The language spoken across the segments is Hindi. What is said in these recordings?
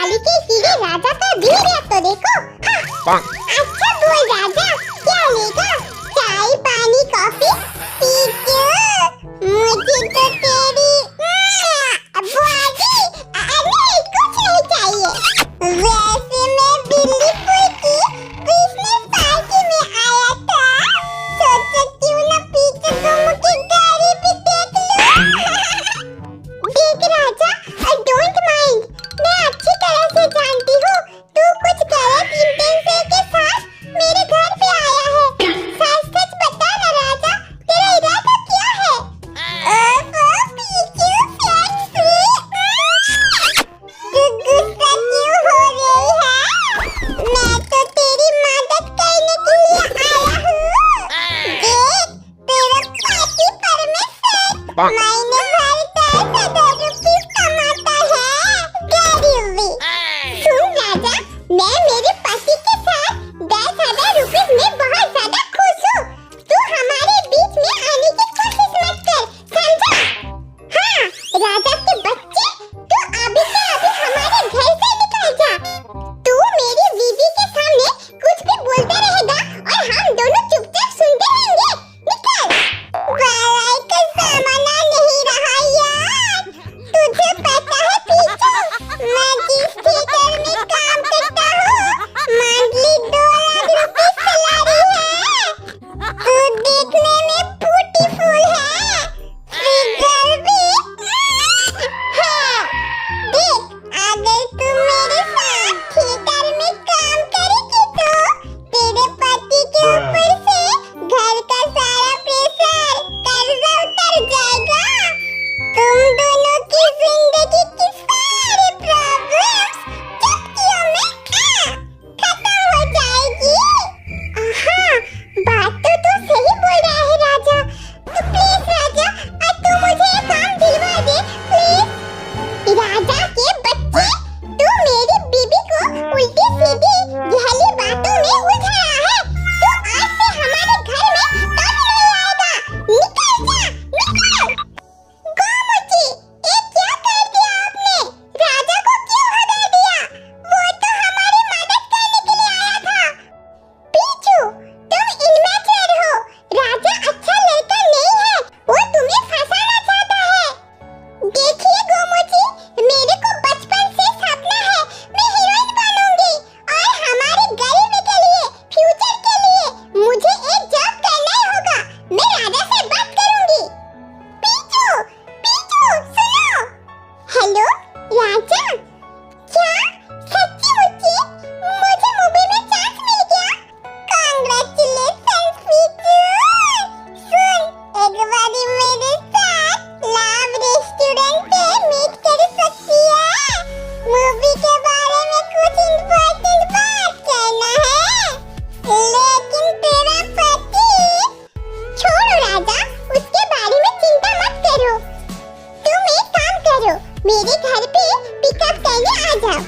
थाली के सीधे राजा का वीर्य तो देखो। हाँ। अच्छा बोल राजा, क्या लेगा? चाय, पानी, कॉफी? मुझे तो तेरी बॉडी अरे कुछ नहीं चाहिए। वैसे मैं बिल्ली की बिजनेस पार्टी में आया था, सोचा क्यों ना पीछे घूम के गाड़ी भी देख लूं। देख राजा, डोंट माइंड, मैं अच्छी तरह से जानती हूँ तू कुछ गलत इंटेंशन के साथ मेरे घर पे आया है। सच सच बता ना राजा, तेरा इरादा क्या है? पीछू तू गुस्सा क्यों हो रही है? मैं तो तेरी मदद करने के लिए आया हूँ। देख, तेरा पति परमेश्वर महीने भर 10,000 रुपीस कमाता है गरीबी। सुन राजा, मैं मेरे पति के साथ 10,000 रुपीस में बहुत ज्यादा खुश हूँ। तू हमारे बीच में आने की कोशिश मत कर, समझा? हाँ, राजा के बच्चे, तू अभी के अभी हमारे घर से निकल जा। तू मेरी बीवी के सामने कुछ भी बोलता रहेगा और हम दोनों चुपचाप सुनते रहेंगे। निकल। बड़ाई का ज़माना नहीं रहा यार। तुझे पता है पीछू, मैं जिस थिएटर में काम करता हूँ, मंथली 2 लाख रुपए सैलरी है। तू देखने में ब्यूटीफुल है, फिगर भी है। देख, अगर तू मेरे साथ थिएटर में काम करेगी तो तेरे पति के ऊपर से घर का सारा प्रेशर, कर्जा उतर जाएगा। तुम दोनों की जिंदगी की सारी प्रॉब्लम्स चुटकियों में खत्म हो जाएगी। हाँ, बात तो तू सही बोल रहा है राजा। तो प्लीज राजा, तू मुझे ये काम दिलवा दे प्लीज। राजा के बच्चे, तू मेरी बीबी को उल्टी सीधी गहली बातों में उलझा रहा है। तू आज से हमारे घर में कभी नहीं आएगा। निकल जा, निकल। गोमुची, ये क्या कर दिया आपने? राजा को क्यों भगा दिया? वो तो हमारी मदद करने के लिए आया था। पीछू, तुम इमेच्योर हो। राजा अच्छा लड़का नहीं है, वो तुम्हें फंसाना चाहता है। देखिए गोमुची, मेरे को बचपन से सपना है मैं हीरोइन बनूंगी और हमारे गरीबी के लिए, फ्यूचर के लिए मुझे एक जॉब करना ही होगा। मैं राजा से बात करूंगी। पीछू, पीछू सुनो। हेलो राजा, क्या सच्ची मुच्ची मुझे मूवी में चांस मिल गया? कांग्रेचुलेशंस पीछू। सुन, एक बारी मेरे साथ लाभ रेस्टोरेंट पे मीट कर सकती है? मूवी के बारे में कुछ इम्पोर्टेंट बात करना है। लेकिन तेरा पति, छोड़ो राजा, उसके बारे में चिंता मत करो। तुम एक काम करो, मेरे घर पे पिकअप करने आ जाओ।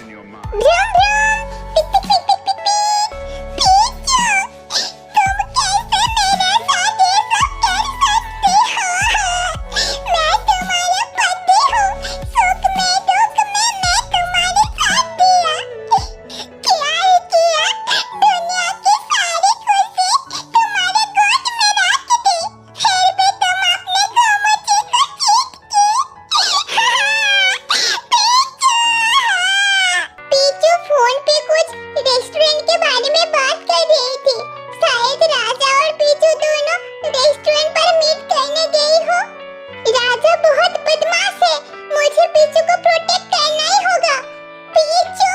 भ्रूम भ्रूम, पिक पिक पिक पिक पिक पिक। पीछू, तुम कैसे मेरे साथ ये सब कर सकते हो? मैं तुम्हारा पति हूँ, सुख में दुख में मैं तुम्हारे साथ दिया। क्या ही किया, दुनिया की सारी खुशी तुम्हारे गोद में रख दी, फिर भी तुम अपने गोमुची को चीट पीछू फोन पे कुछ रेस्टोरेंट के बारे में बात कर रही थी। शायद राजा और पीछू दोनों रेस्टोरेंट पर मीट करने गई हो। राजा बहुत बदमाश है, मुझे पीछू को प्रोटेक्ट करना ही होगा। पीछू,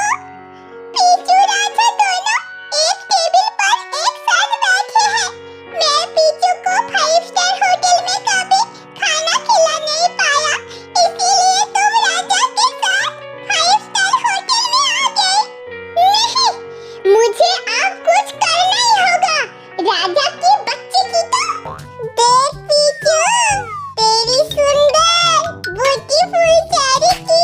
पीछू राजा दोनों एक टेबल पर एक साथ बैठे हैं। मैं पीछू को 5 स्टार होटल में कभी खाना खिला नहीं पाया, इसीलिए तुम राजा के साथ 5 स्टार होटल में आ गए। नहीं, मुझे अब कुछ करना ही होगा। राजा की बच्ची की तो देख पीछू, तेरी सुंदर ब्यूटीफुल चेहरे की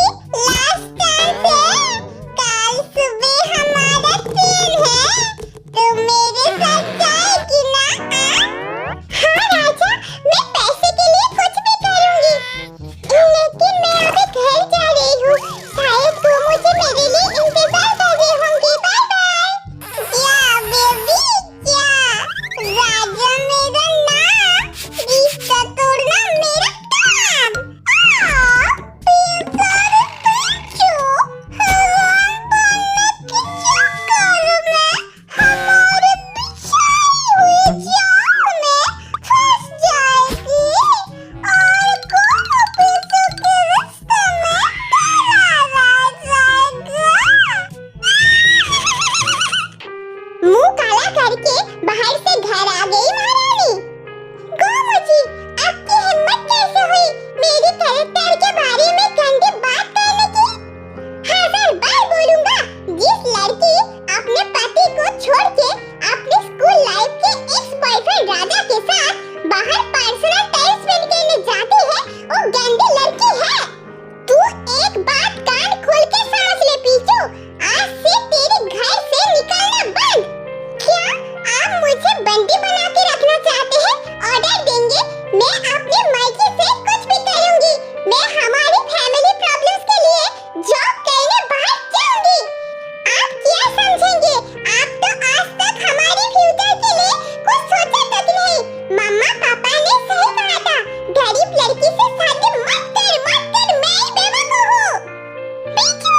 जिस लड़की अपने पति को छोड़ के अपने स्कूल लाइफ के एक्स बॉयफ्रेंड राजा के साथ बाहर पर्सनल टाइम स्पेंड करने जाती है, वो गंदी लड़की है। तू एक बात कान खोल के समझ ले पीछू, आज से तेरे घर से निकलना बंद। क्या आप मुझे बंदी बना के रखना चाहते हैं? ऑर्डर देंगे, मैं अपनी मर्जी से कुछ भी करूंगी। मैं हमारी फैमिली प्रॉब्लम्स के लिए जॉब करने बाहर जाऊंगी। आप क्या समझेंगे? आप तो आज तक हमारे फ्यूचर के लिए कुछ सोचा तक नहीं। मम्मा पापा ने सही कहा था, गरीब लड़की से शादी मत कर, मैं ही बेवकूफ हूँ। पीछू,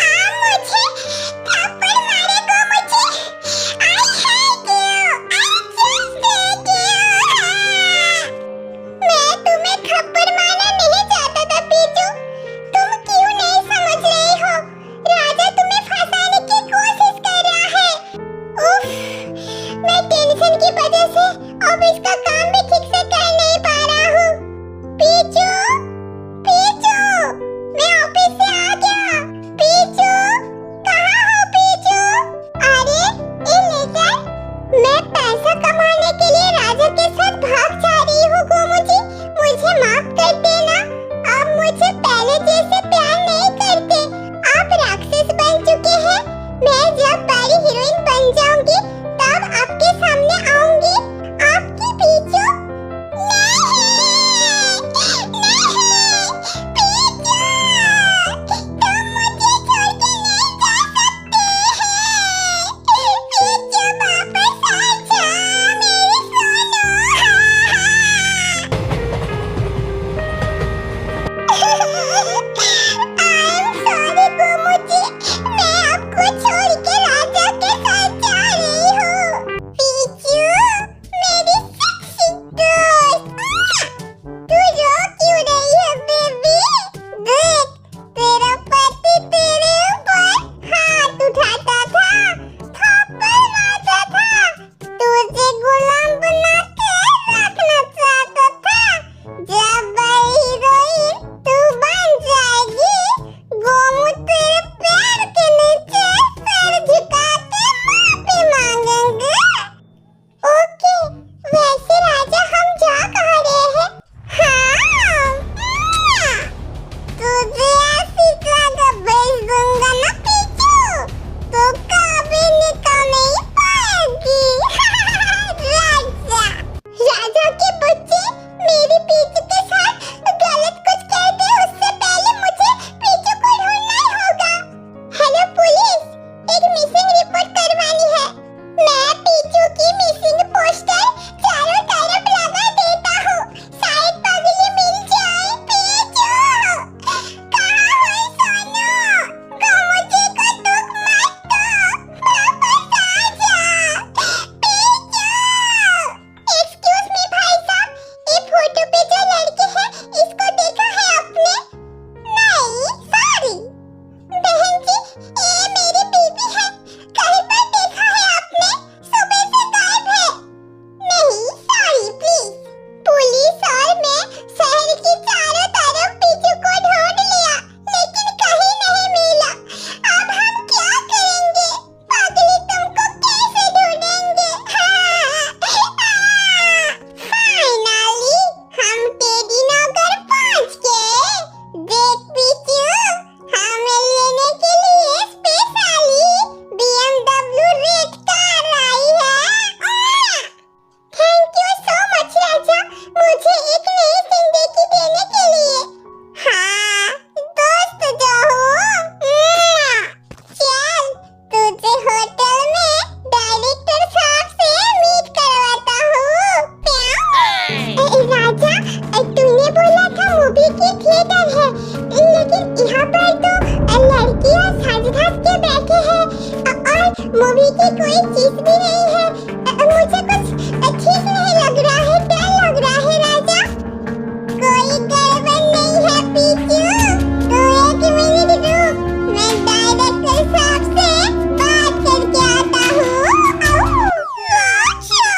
आप मुझे थप्पड़ मारेगा मुझे। I hate you, I just hate you। मैं तुम्हें थप्पड़ मारना नहीं चाहता था पीछू, तुम क्यों नहीं समझ रही हो? राजा तुम्हें फंसाने की कोशिश कर रहा है। उफ, मैं टेंशन की वजह से ऑफिस का काम भी ठीक से कर नहीं पा रहा हूँ। पीछू, पीछू, मैं ऑफिस से आ गया। पीछू, कहाँ हो पीछू? अरे, ये लेकर मैं पैसा कमाने के लिए राजा के साथ भाग जा रही हूँ गोमू जी, मुझे माफ कर देना। आप मुझे पहले जैसे प्यार नहीं करते, आप राक्षस बन चुके हैं। मैं जब बड़ी हीरोइन बन जाऊंगी तब आपके सामने आऊंगी। आपकी पीछू नहीं, नहीं, पीछू, तुम मुझे छोड़ के नहीं जा सकते हैं। पीछू वापस आ जाओ मेरी सोनू। I'm sorry गोमू जी, मैं आपको छोड़ के राजा के साथ जा रही हूँ। पीछू, मेरी सेक्सी दोस्त, तू रो क्यों रही है बेबी? देख, तेरा पति तेरे ऊपर हाथ उठाता था, थप्पड़ मारता था, तुझे गुलाम बना के रखना चाहता था। जब बड़ी हीरोइन तू बन जाएगी, गोमू तेरे पैर के नीचे सर झुका के माफी मांगेंगे। ओके, वैसे राजा हम जा कहाँ रहे हैं? हाँ, तुझे ऐसी जगह भेज दूंगा ना पीछू, तो कभी निकल नहीं पाएगी। राजा के बच्चे मेरी पीछू के साथ गलत कुछ कर दे, उससे पहले मुझे पीछू को ढूंढना ही होगा। हेलो पुलिस, एक मिसिंग रिपोर्ट करवानी है। मैं पीछू की मिसिंग पोस्टर चारों तरफ लगा देता हूँ, शायद पगली मिल जाए। पीछू, कहाँ है सोनू? गोमू जी को दुख मत दो, वापस आ जा। पीछू, एक्सक्यूज मी भाई साहब, ये फोटो पे जो लड़की है इसको देखा है आपने? नहीं, सॉरी। बहन जी, ये मेरी बीवी है, कहीं पर देखा है आपने? सुबह से गायब है। नहीं, सॉरी प्लीज। पुलिस और मैं शहर की चारों तरफ पीछू को ढूंढ लिया, लेकिन कहीं नहीं मिला। अब हम क्या करेंगे? पगली तुमको कैसे ढूंढेंगे? फाइनली हम तेरी नौकर पहुंच गए। देख पीछू, हमें लेने के लिए स्पेशली BMW रेड कार आई है। थैंक यू सो मच राजा, मुझे एक नई जिंदगी देने के लिए। हाँ, दोस्त जो हूँ। चल, तुझे होटल में डायरेक्टर साहब से मीट करवाता हूँ। राजा, तूने बोला था मूवी की थिएटर है, लेकिन यहाँ पर तो लड़कियाँ साज-धज के बैठे हैं और मूवी की कोई चीज भी नहीं है। मुझे कुछ ठीक नहीं लग रहा है। क्या लग रहा है राजा? कोई गड़बड़ नहीं है पीछू, तू एक मिनट रुक, मैं डायरेक्टर साहब से बात करके आता हूँ। अच्छा,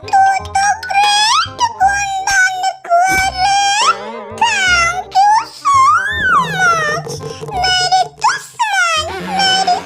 तू तो ग्रेट गुंडन कर, थैंक यू सो मच। मेरे दुश्मन, मेरी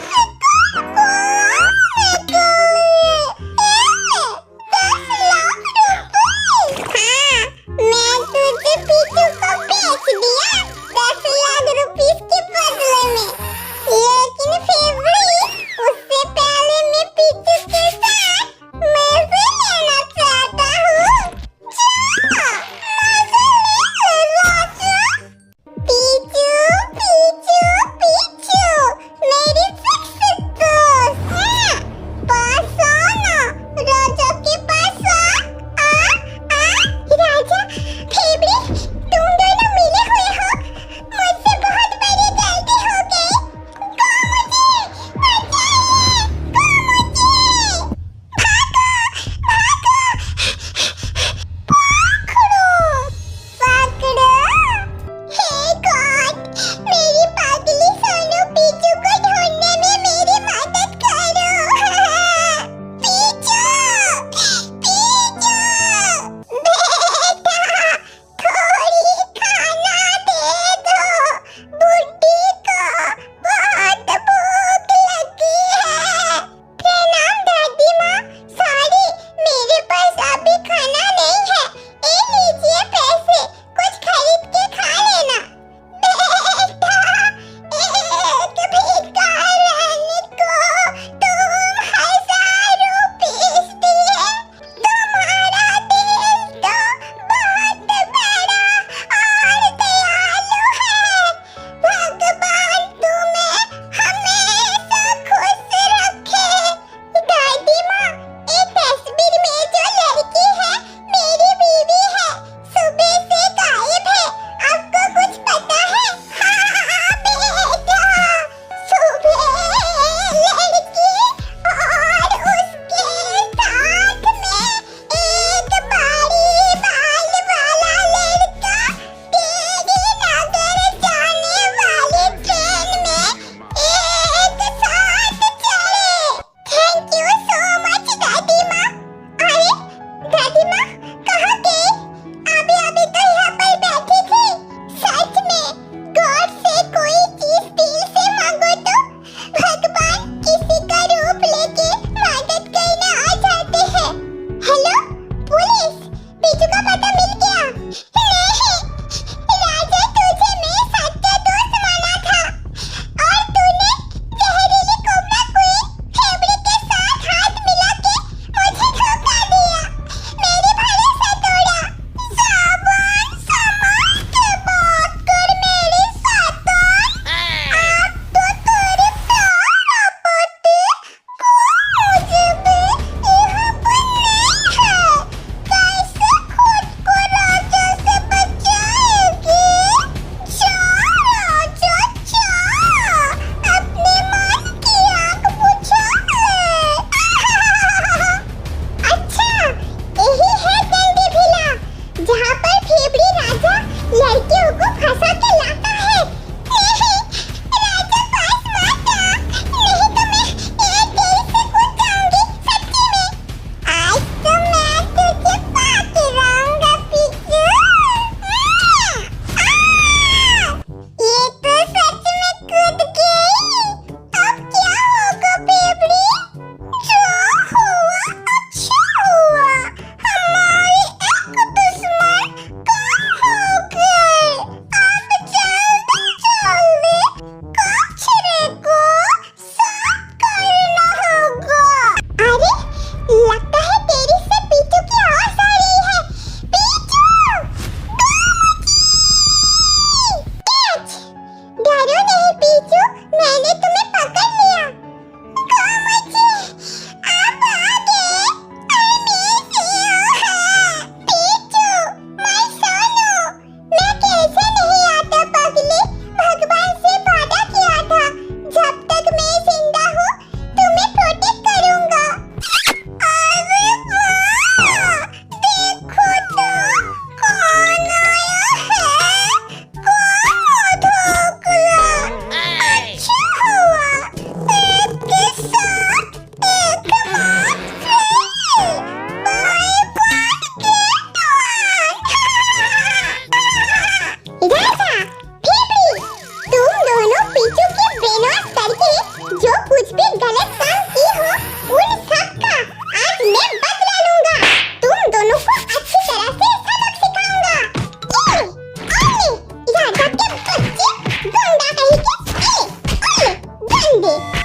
दे।